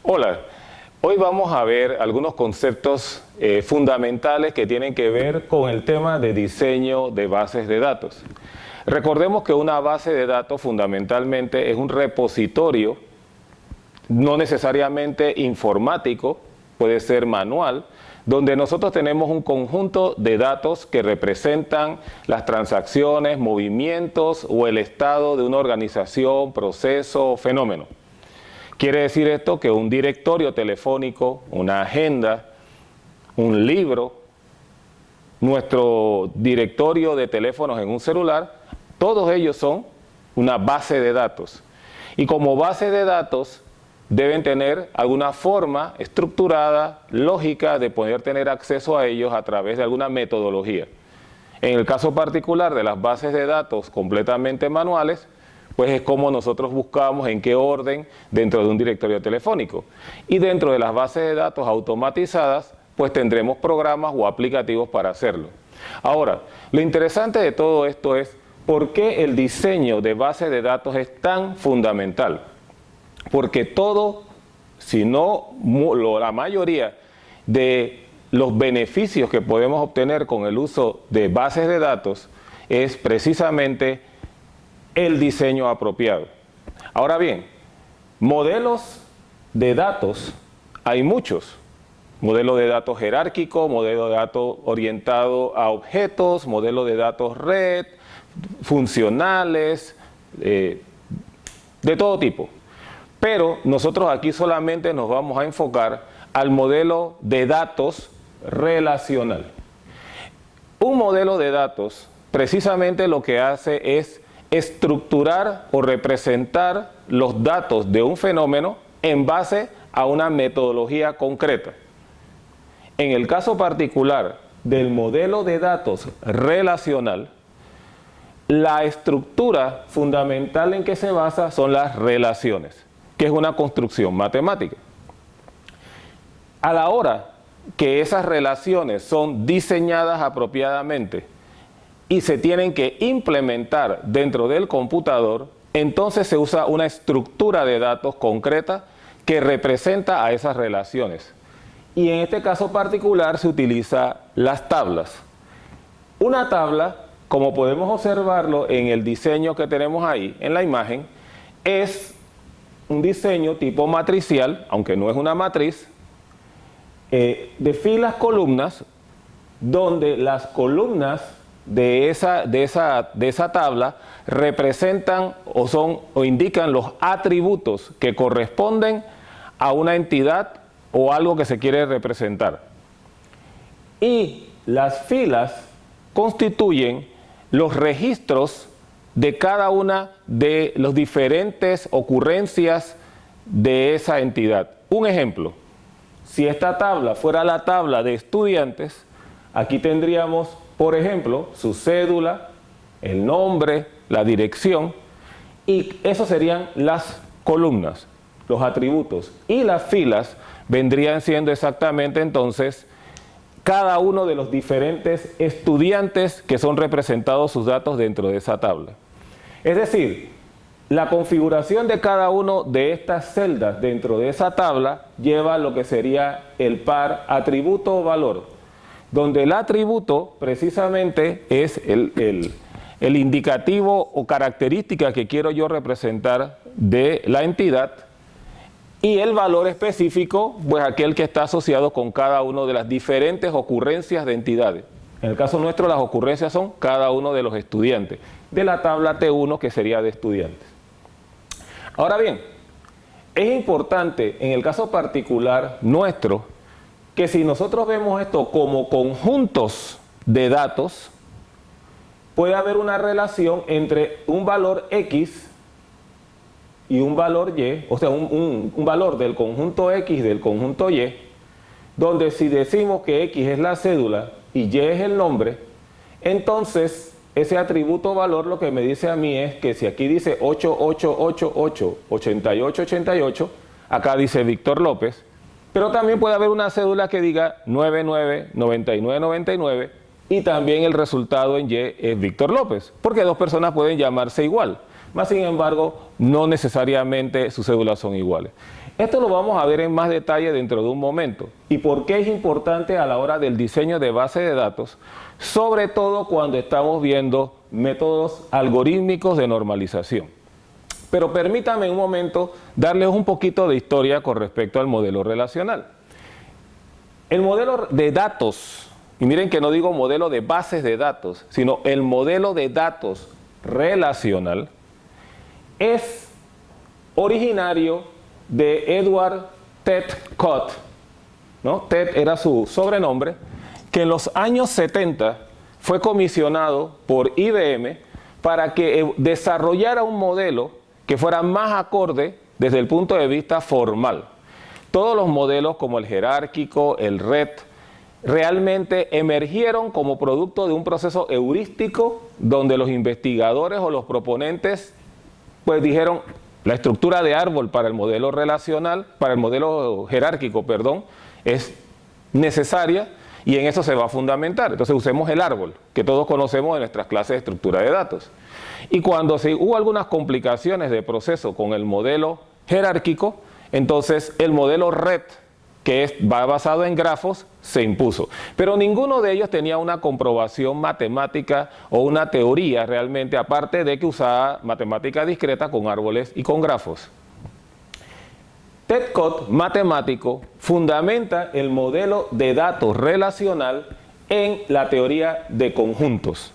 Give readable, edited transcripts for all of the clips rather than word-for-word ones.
Hola, hoy vamos a ver algunos conceptos fundamentales que tienen que ver con el tema de diseño de bases de datos. Recordemos que una base de datos fundamentalmente es un repositorio, no necesariamente informático, puede ser manual, donde nosotros tenemos un conjunto de datos que representan las transacciones, movimientos o el estado de una organización, proceso o fenómeno. Quiere decir esto que un directorio telefónico, una agenda, un libro, nuestro directorio de teléfonos en un celular, todos ellos son una base de datos. Y como base de datos deben tener alguna forma estructurada, lógica, de poder tener acceso a ellos a través de alguna metodología. En el caso particular de las bases de datos completamente manuales, pues es como nosotros buscamos en qué orden dentro de un directorio telefónico. Y dentro de las bases de datos automatizadas, pues tendremos programas o aplicativos para hacerlo. Ahora, lo interesante de todo esto es por qué el diseño de bases de datos es tan fundamental. Porque todo, si no la mayoría de los beneficios que podemos obtener con el uso de bases de datos es precisamente el diseño apropiado. Ahora bien, modelos de datos hay muchos. Modelo de datos jerárquico, modelo de datos orientado a objetos, modelo de datos red, funcionales, de todo tipo. Pero nosotros aquí solamente nos vamos a enfocar al modelo de datos relacional. Un modelo de datos precisamente lo que hace es estructurar o representar los datos de un fenómeno en base a una metodología concreta. En el caso particular del modelo de datos relacional, la estructura fundamental en que se basa son las relaciones, que es una construcción matemática. A la hora que esas relaciones son diseñadas apropiadamente y se tienen que implementar dentro del computador, entonces se usa una estructura de datos concreta que representa a esas relaciones. Y en este caso particular se utiliza las tablas. Una tabla, como podemos observarlo en el diseño que tenemos ahí en la imagen, es un diseño tipo matricial, aunque no es una matriz, de filas columnas, donde las columnas de esa tabla representan o indican los atributos que corresponden a una entidad o algo que se quiere representar. Y las filas constituyen los registros de cada una de las diferentes ocurrencias de esa entidad. Un ejemplo, si esta tabla fuera la tabla de estudiantes, aquí tendríamos, por ejemplo, su cédula, el nombre, la dirección, y eso serían las columnas, los atributos. Y las filas vendrían siendo exactamente entonces cada uno de los diferentes estudiantes que son representados sus datos dentro de esa tabla. Es decir, la configuración de cada uno de estas celdas dentro de esa tabla lleva lo que sería el par atributo o valor, donde el atributo precisamente es el indicativo o característica que quiero yo representar de la entidad, y el valor específico, pues aquel que está asociado con cada una de las diferentes ocurrencias de entidades. En el caso nuestro, las ocurrencias son cada uno de los estudiantes, de la tabla T1 que sería de estudiantes. Ahora bien, es importante en el caso particular nuestro, que si nosotros vemos esto como conjuntos de datos, puede haber una relación entre un valor X y un valor Y, o sea, un valor del conjunto X del conjunto Y, donde si decimos que X es la cédula y Y es el nombre, entonces ese atributo valor lo que me dice a mí es que si aquí dice 8888 8888, acá dice Víctor López, pero también puede haber una cédula que diga 99 99 99 y también el resultado en Y es Víctor López, porque dos personas pueden llamarse igual, mas sin embargo no necesariamente sus cédulas son iguales. Esto lo vamos a ver en más detalle dentro de un momento. ¿Y por qué es importante a la hora del diseño de base de datos? Sobre todo cuando estamos viendo métodos algorítmicos de normalización. Pero permítame un momento darles un poquito de historia con respecto al modelo relacional. El modelo de datos, y miren que no digo modelo de bases de datos, sino el modelo de datos relacional, es originario de Edward Ted Cott, ¿no? Ted era su sobrenombre, que en los años 70 fue comisionado por IBM para que desarrollara un modelo que fuera más acorde desde el punto de vista formal. Todos los modelos como el jerárquico, el RET, realmente emergieron como producto de un proceso heurístico donde los investigadores o los proponentes pues dijeron: la estructura de árbol para el modelo relacional, para el modelo jerárquico, perdón, es necesaria y en eso se va a fundamentar. Entonces usemos el árbol, que todos conocemos en nuestras clases de estructura de datos. Y cuando hubo algunas complicaciones de proceso con el modelo jerárquico, entonces el modelo RET, que va basado en grafos, se impuso. Pero ninguno de ellos tenía una comprobación matemática o una teoría realmente, aparte de que usaba matemática discreta con árboles y con grafos. Ted Cott, matemático, fundamenta el modelo de datos relacional en la teoría de conjuntos.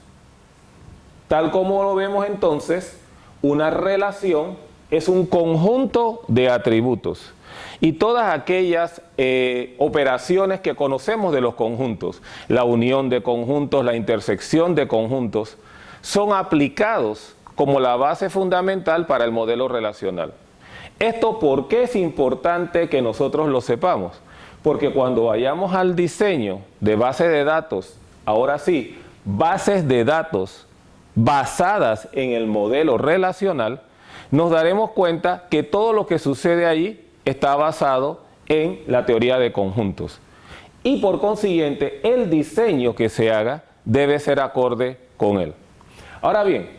Tal como lo vemos entonces, una relación es un conjunto de atributos. Y todas aquellas operaciones que conocemos de los conjuntos, la unión de conjuntos, la intersección de conjuntos, son aplicados como la base fundamental para el modelo relacional. ¿Esto por qué es importante que nosotros lo sepamos? Porque cuando vayamos al diseño de base de datos, ahora sí, bases de datos basadas en el modelo relacional, nos daremos cuenta que todo lo que sucede allí está basado en la teoría de conjuntos. Y por consiguiente, el diseño que se haga debe ser acorde con él. Ahora bien,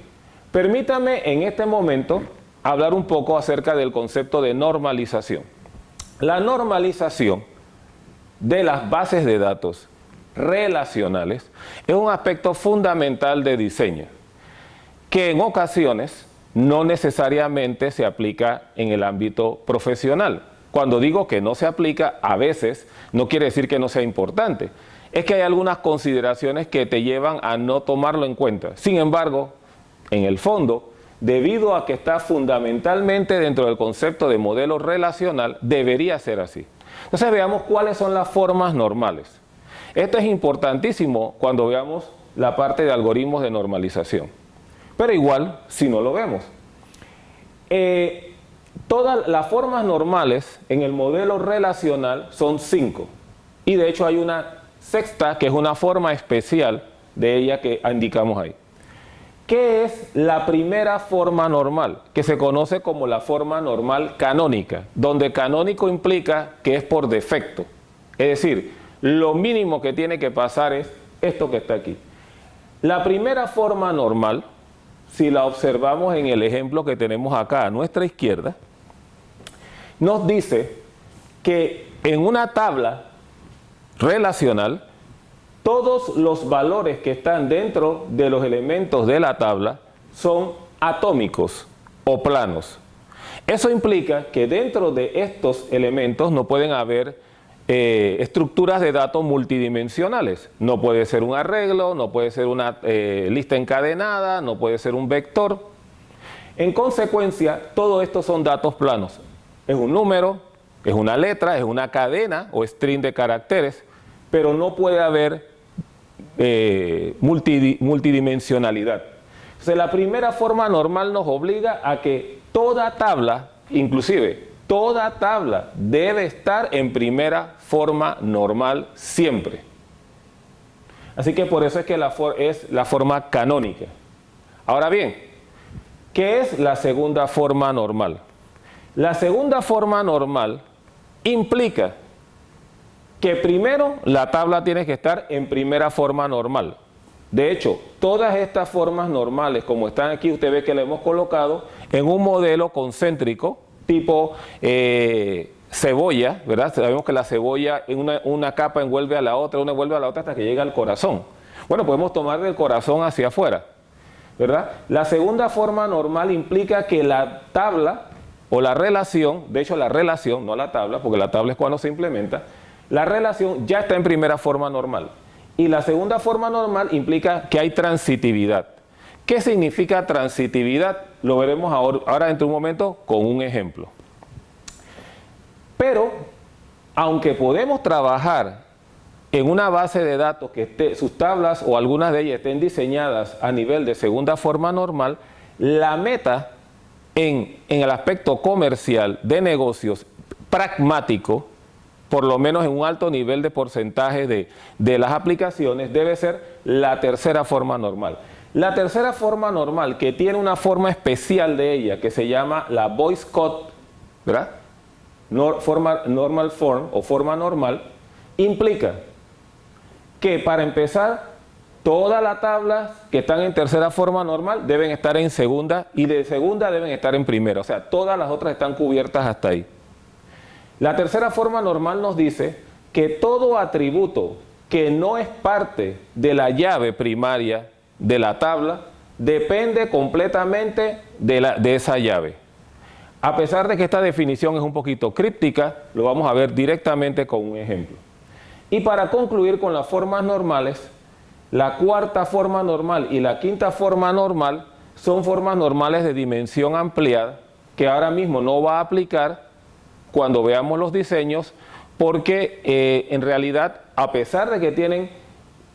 permítame en este momento hablar un poco acerca del concepto de normalización. La normalización de las bases de datos relacionales es un aspecto fundamental de diseño, que en ocasiones no necesariamente se aplica en el ámbito profesional. Cuando digo que no se aplica, a veces no quiere decir que no sea importante. Es que hay algunas consideraciones que te llevan a no tomarlo en cuenta. Sin embargo, en el fondo, debido a que está fundamentalmente dentro del concepto de modelo relacional, debería ser así. Entonces veamos cuáles son las formas normales. Esto es importantísimo cuando veamos la parte de algoritmos de normalización. Pero igual, si no lo vemos. Todas las formas normales en el modelo relacional son 5. Y de hecho hay una sexta, que es una forma especial de ella que indicamos ahí. ¿Qué es la primera forma normal? Que se conoce como la forma normal canónica, donde canónico implica que es por defecto. Es decir, lo mínimo que tiene que pasar es esto que está aquí. La primera forma normal, si la observamos en el ejemplo que tenemos acá a nuestra izquierda, nos dice que en una tabla relacional, todos los valores que están dentro de los elementos de la tabla son atómicos o planos. Eso implica que dentro de estos elementos no pueden haber estructuras de datos multidimensionales. No puede ser un arreglo, no puede ser una lista encadenada, no puede ser un vector. En consecuencia, todo esto son datos planos. Es un número, es una letra, es una cadena o string de caracteres, pero no puede haber multidimensionalidad. Entonces, la primera forma normal nos obliga a que toda tabla, inclusive toda tabla, debe estar en primera forma normal siempre. Así que por eso es que es la forma canónica. Ahora bien, ¿qué es la segunda forma normal? La segunda forma normal implica que primero la tabla tiene que estar en primera forma normal. De hecho, todas estas formas normales, como están aquí, usted ve que le hemos colocado en un modelo concéntrico, tipo cebolla, ¿verdad? Sabemos que la cebolla en una capa envuelve a la otra, una envuelve a la otra hasta que llega al corazón. Bueno, podemos tomar del corazón hacia afuera, ¿verdad? La segunda forma normal implica que la tabla o la relación, de hecho la relación, no la tabla, porque la tabla es cuando se implementa, la relación ya está en primera forma normal. Y la segunda forma normal implica que hay transitividad. ¿Qué significa transitividad? Lo veremos ahora dentro de un momento con un ejemplo. Pero, aunque podemos trabajar en una base de datos que sus tablas o algunas de ellas estén diseñadas a nivel de segunda forma normal, la meta en el aspecto comercial de negocios pragmático, por lo menos en un alto nivel de porcentaje de las aplicaciones, debe ser la tercera forma normal. La tercera forma normal, que tiene una forma especial de ella, que se llama la voice code, ¿verdad? Normal form o forma normal, implica que para empezar, todas las tablas que están en tercera forma normal deben estar en segunda y de segunda deben estar en primera. O sea, todas las otras están cubiertas hasta ahí. La tercera forma normal nos dice que todo atributo que no es parte de la llave primaria de la tabla depende completamente de esa llave. A pesar de que esta definición es un poquito críptica, lo vamos a ver directamente con un ejemplo. Y para concluir con las formas normales, la cuarta forma normal y la quinta forma normal son formas normales de dimensión ampliada que ahora mismo no va a aplicar cuando veamos los diseños, porque en realidad, a pesar de que tienen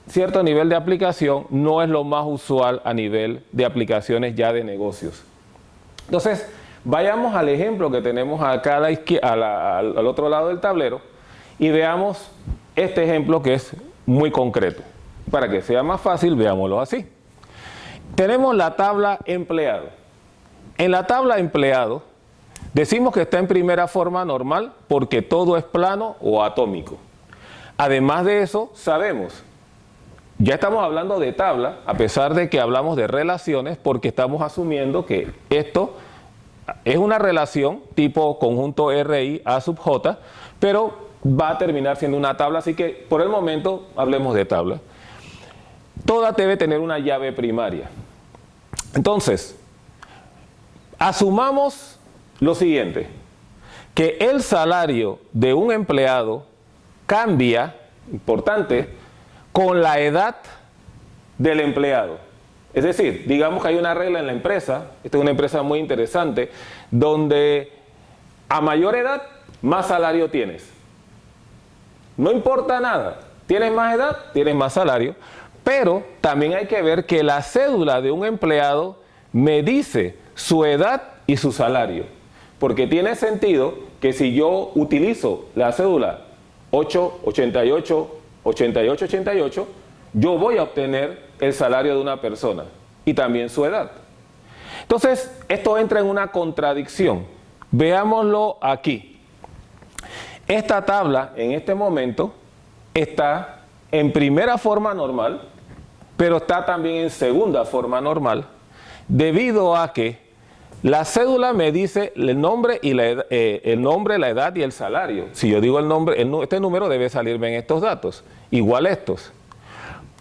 cierto nivel de aplicación, no es lo más usual a nivel de aplicaciones ya de negocios. Entonces, vayamos al ejemplo que tenemos acá al otro lado del tablero y veamos este ejemplo que es muy concreto. Para que sea más fácil, veámoslo así. Tenemos la tabla empleado. En la tabla empleado, decimos que está en primera forma normal porque todo es plano o atómico. Además de eso, sabemos, ya estamos hablando de tabla, a pesar de que hablamos de relaciones, porque estamos asumiendo que esto es una relación tipo conjunto RI A sub J, pero va a terminar siendo una tabla, así que por el momento hablemos de tabla. Toda debe tener una llave primaria. Entonces, asumamos lo siguiente, que el salario de un empleado cambia, importante, con la edad del empleado. Es decir, digamos que hay una regla en la empresa, esta es una empresa muy interesante, donde a mayor edad, más salario tienes. No importa nada, tienes más edad, tienes más salario, pero también hay que ver que la cédula de un empleado me dice su edad y su salario. Porque tiene sentido que si yo utilizo la cédula 888, 8888, yo voy a obtener el salario de una persona y también su edad. Entonces, esto entra en una contradicción. Veámoslo aquí. Esta tabla, en este momento, está en primera forma normal, pero está también en segunda forma normal, debido a que la cédula me dice el nombre, la edad y el salario. Si yo digo el nombre, este número debe salirme en estos datos, igual estos.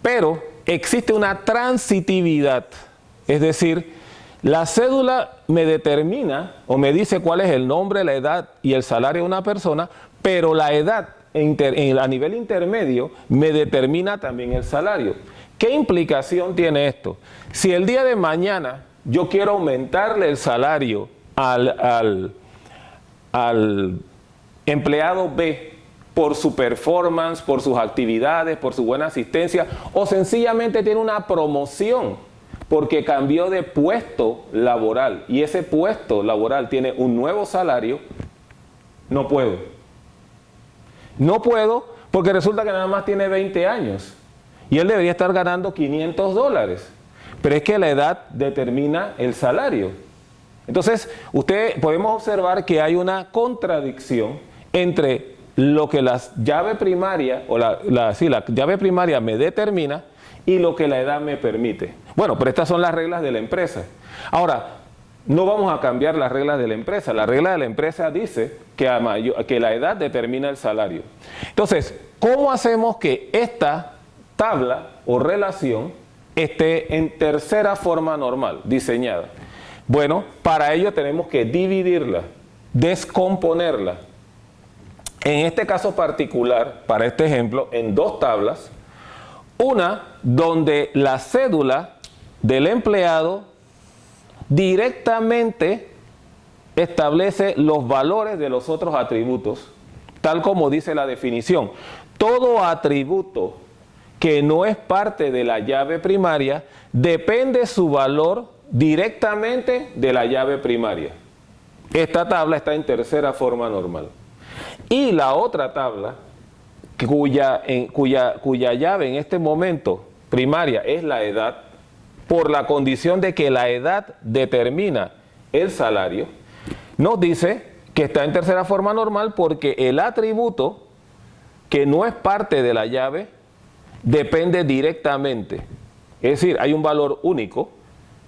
Pero existe una transitividad, es decir, la cédula me determina o me dice cuál es el nombre, la edad y el salario de una persona, pero la edad a nivel intermedio me determina también el salario. ¿Qué implicación tiene esto? Si el día de mañana yo quiero aumentarle el salario al empleado B por su performance, por sus actividades, por su buena asistencia, o sencillamente tiene una promoción porque cambió de puesto laboral y ese puesto laboral tiene un nuevo salario, no puedo. No puedo porque resulta que nada más tiene 20 años y él debería estar ganando $500. Pero es que la edad determina el salario. Entonces, podemos observar que hay una contradicción entre lo que la llave primaria o la llave primaria me determina y lo que la edad me permite. Bueno, pero estas son las reglas de la empresa. Ahora, no vamos a cambiar las reglas de la empresa. La regla de la empresa dice que la edad determina el salario. Entonces, ¿cómo hacemos que esta tabla o relación esté en tercera forma normal, diseñada? Bueno, para ello tenemos que dividirla, descomponerla. En este caso particular, para este ejemplo, en dos tablas. Una donde la cédula del empleado directamente establece los valores de los otros atributos, tal como dice la definición. Todo atributo que no es parte de la llave primaria depende su valor directamente de la llave primaria. Esta tabla está en tercera forma normal. Y la otra tabla, cuya llave en este momento primaria es la edad, por la condición de que la edad determina el salario, nos dice que está en tercera forma normal porque el atributo que no es parte de la llave depende directamente. Es decir, hay un valor único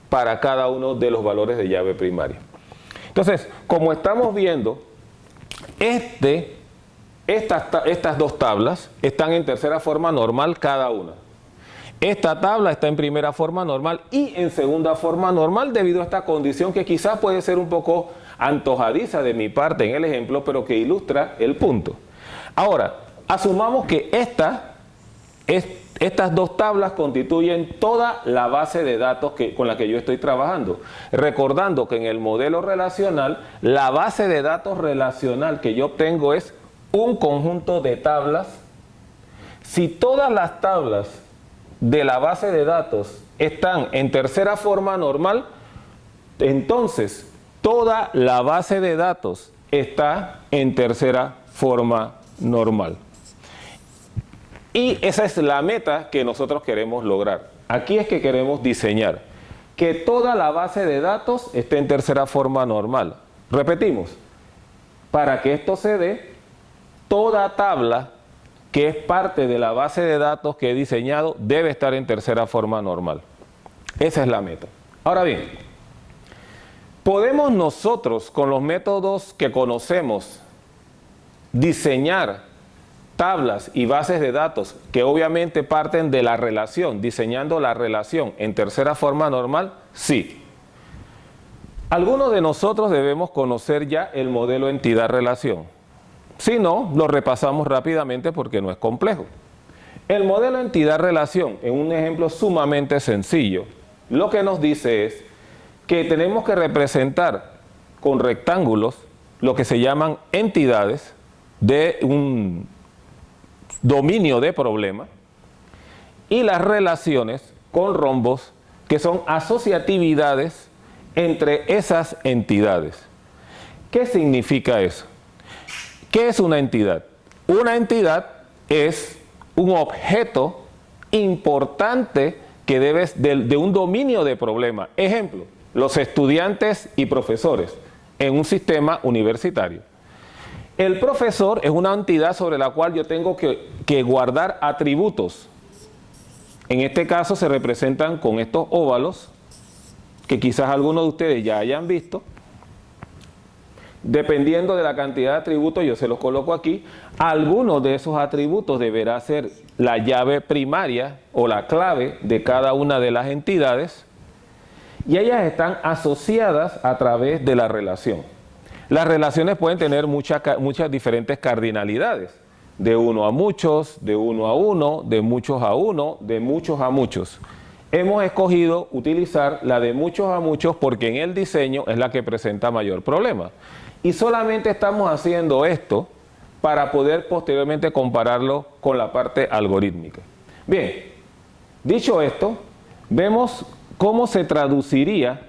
para cada uno de los valores de llave primaria. Entonces, como estamos viendo, estas dos tablas están en tercera forma normal cada una. Esta tabla está en primera forma normal y en segunda forma normal debido a esta condición que quizás puede ser un poco antojadiza de mi parte en el ejemplo, pero que ilustra el punto. Ahora, asumamos que estas dos tablas constituyen toda la base de datos con la que yo estoy trabajando. Recordando que en el modelo relacional, la base de datos relacional que yo obtengo es un conjunto de tablas. Si todas las tablas de la base de datos están en tercera forma normal, entonces toda la base de datos está en tercera forma normal. Y esa es la meta que nosotros queremos lograr. Aquí es que queremos diseñar que toda la base de datos esté en tercera forma normal. Repetimos, para que esto se dé, toda tabla que es parte de la base de datos que he diseñado debe estar en tercera forma normal. Esa es la meta. Ahora bien, ¿podemos nosotros con los métodos que conocemos diseñar tablas y bases de datos que obviamente parten de la relación, diseñando la relación en tercera forma normal? Sí. Algunos de nosotros debemos conocer ya el modelo entidad-relación. Si no, lo repasamos rápidamente porque no es complejo. El modelo entidad-relación, en un ejemplo sumamente sencillo, lo que nos dice es que tenemos que representar con rectángulos lo que se llaman entidades de un dominio de problema y las relaciones con rombos que son asociatividades entre esas entidades. ¿Qué significa eso? ¿Qué es una entidad? Una entidad es un objeto importante que debe de un dominio de problema. Ejemplo, los estudiantes y profesores en un sistema universitario. El profesor es una entidad sobre la cual yo tengo que guardar atributos. En este caso se representan con estos óvalos, que quizás algunos de ustedes ya hayan visto. Dependiendo de la cantidad de atributos, yo se los coloco aquí. Algunos de esos atributos deberá ser la llave primaria o la clave de cada una de las entidades. Y ellas están asociadas a través de la relación. Las relaciones pueden tener muchas diferentes cardinalidades. De uno a muchos, de uno a uno, de muchos a uno, de muchos a muchos. Hemos escogido utilizar la de muchos a muchos porque en el diseño es la que presenta mayor problema. Y solamente estamos haciendo esto para poder posteriormente compararlo con la parte algorítmica. Bien, dicho esto, vemos cómo se traduciría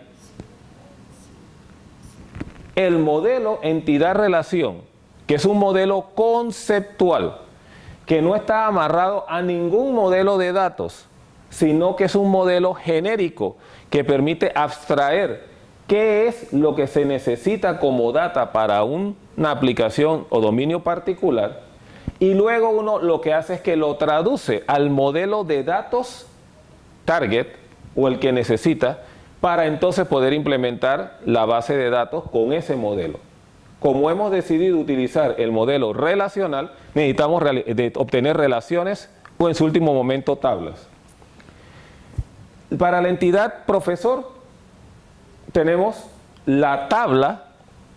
el modelo entidad-relación, que es un modelo conceptual, que no está amarrado a ningún modelo de datos, sino que es un modelo genérico que permite abstraer qué es lo que se necesita como data para una aplicación o dominio particular, y luego uno lo que hace es que lo traduce al modelo de datos target o el que necesita para entonces poder implementar la base de datos con ese modelo. Como hemos decidido utilizar el modelo relacional, necesitamos obtener relaciones o en su último momento tablas. Para la entidad profesor tenemos la tabla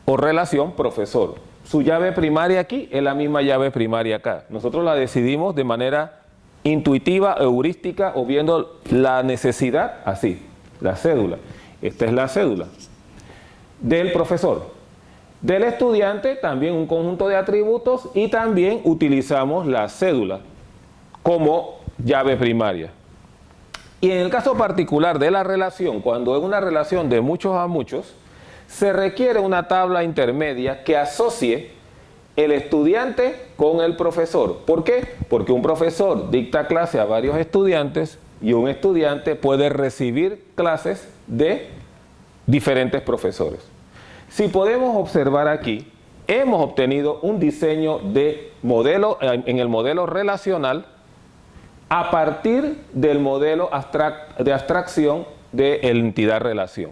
o relación profesor. Su llave primaria aquí es la misma llave primaria acá. Nosotros la decidimos de manera intuitiva, heurística o viendo la necesidad así, la cédula. Esta es la cédula del profesor. Del estudiante también un conjunto de atributos y también utilizamos la cédula como llave primaria. Y en el caso particular de la relación, cuando es una relación de muchos a muchos, se requiere una tabla intermedia que asocie el estudiante con el profesor. ¿Por qué? Porque un profesor dicta clase a varios estudiantes y un estudiante puede recibir clases de diferentes profesores. Si podemos observar aquí, hemos obtenido un diseño de modelo en el modelo relacional a partir del modelo de abstracción de entidad relación.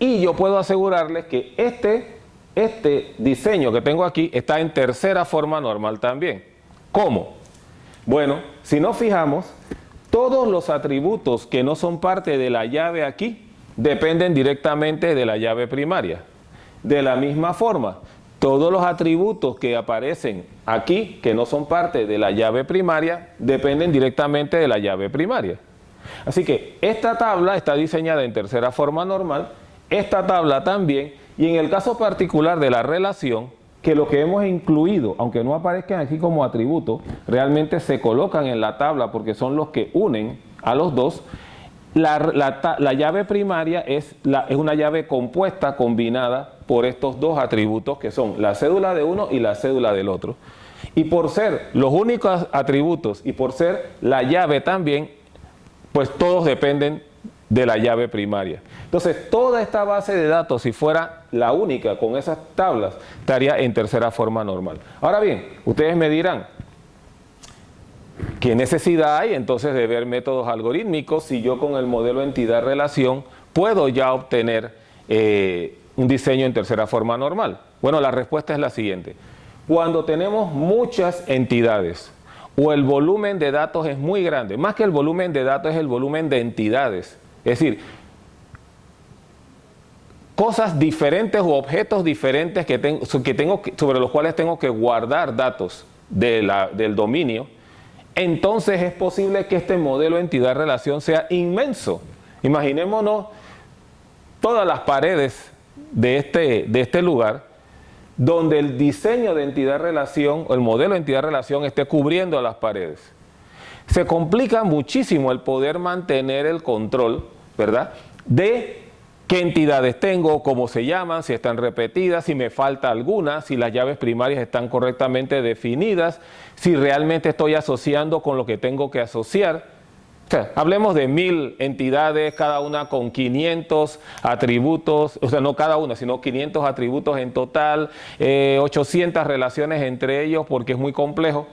Y yo puedo asegurarles que este diseño que tengo aquí está en tercera forma normal también. ¿Cómo? Bueno, si nos fijamos, todos los atributos que no son parte de la llave aquí dependen directamente de la llave primaria. De la misma forma, todos los atributos que aparecen aquí, que no son parte de la llave primaria, dependen directamente de la llave primaria. Así que esta tabla está diseñada en tercera forma normal, esta tabla también, y en el caso particular de la relación, que lo que hemos incluido, aunque no aparezcan aquí como atributos, realmente se colocan en la tabla porque son los que unen a los dos. La llave primaria es una llave compuesta, combinada por estos dos atributos que son la cédula de uno y la cédula del otro. Y por ser los únicos atributos y por ser la llave también, pues todos dependen de la llave primaria. Entonces, toda esta base de datos, si fuera la única con esas tablas, estaría en tercera forma normal. Ahora bien, ustedes me dirán, ¿qué necesidad hay entonces de ver métodos algorítmicos si yo con el modelo entidad-relación puedo ya obtener un diseño en tercera forma normal? Bueno, la respuesta es la siguiente. Cuando tenemos muchas entidades o el volumen de datos es muy grande, más que el volumen de datos es el volumen de entidades, es decir, cosas diferentes u objetos diferentes sobre los cuales tengo que guardar datos del dominio, entonces es posible que este modelo entidad-relación sea inmenso. Imaginémonos todas las paredes de este lugar donde el diseño de entidad-relación o el modelo de entidad-relación esté cubriendo las paredes. Se complica muchísimo el poder mantener el control, ¿verdad?, de qué entidades tengo, cómo se llaman, si están repetidas, si me falta alguna, si las llaves primarias están correctamente definidas, si realmente estoy asociando con lo que tengo que asociar. O sea, hablemos de 1000 entidades, cada una con 500 atributos, o sea, no cada una, sino 500 atributos en total, 800 relaciones entre ellos porque es muy complejo.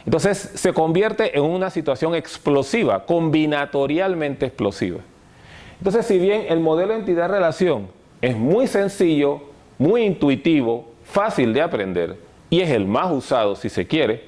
Entonces se convierte en una situación explosiva, combinatorialmente explosiva. Entonces, si bien el modelo entidad-relación es muy sencillo, muy intuitivo, fácil de aprender y es el más usado si se quiere,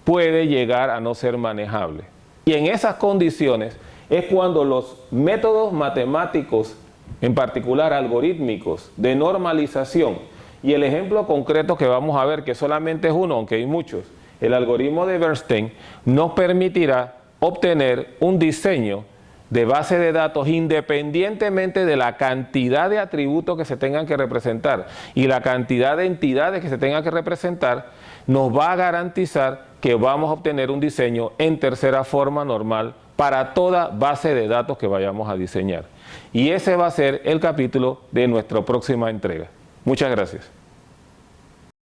puede llegar a no ser manejable. Y en esas condiciones es cuando los métodos matemáticos, en particular algorítmicos, de normalización, y el ejemplo concreto que vamos a ver, que solamente es uno, aunque hay muchos, el algoritmo de Bernstein, nos permitirá obtener un diseño de base de datos independientemente de la cantidad de atributos que se tengan que representar y la cantidad de entidades que se tengan que representar, nos va a garantizar que vamos a obtener un diseño en tercera forma normal para toda base de datos que vayamos a diseñar. Y ese va a ser el capítulo de nuestra próxima entrega. Muchas gracias.